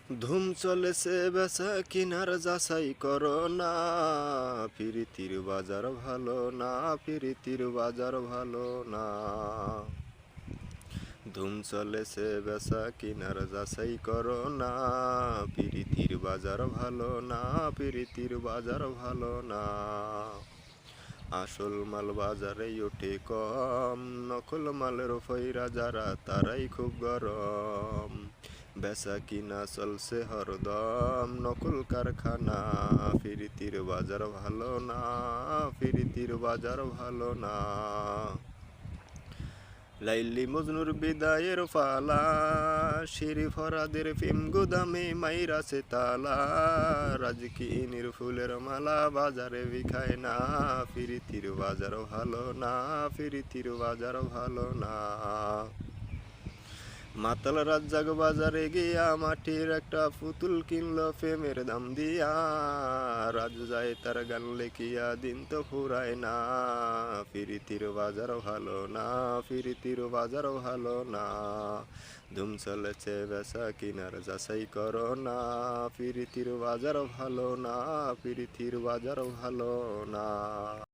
ধুম চলেছে বেচা কিনার যাচাই করো না, প্রীতির বাজার ভালো না, প্রীতির বাজার ভালো না। ধুম চলেছে বেচা কিনার যাচাই করো না, প্রীতির বাজার ভালো না, প্রীতির বাজার ভালো না। আসল মাল বাজারে ওঠে কম, নকল মালের ফইরা যারা তারাই খুব গরম। বেচা কিনা চলছে হরদম, নকল কারখানা, প্রীতির বাজার ভালো না, প্রীতির বাজার ভালো না। লাইলি মজনুর বিদায়ের ফালা, শিরি ফরাদের ফিম গুদামে মাইরাছে তালা। রাজকিনীর ফুলের মালা বাজারে বিখায় না, প্রীতির বাজার ভালো না, প্রীতির বাজার ভালো না। মাতাল রাজ্জাক বাজারে গিয়া মাটির একটা পুতুল কিনলো প্রেমের দাম দিয়া। রাজ যায় তার গান লেখিয়া দিন তো ফুরায় না, প্রীতির বাজার ভালো না, প্রীতির বাজার ভালো না। ধুম চলেছে বেচা কিনার যাচাই করো না, প্রীতির বাজার ভালো না, প্রীতির বাজার ভালো না।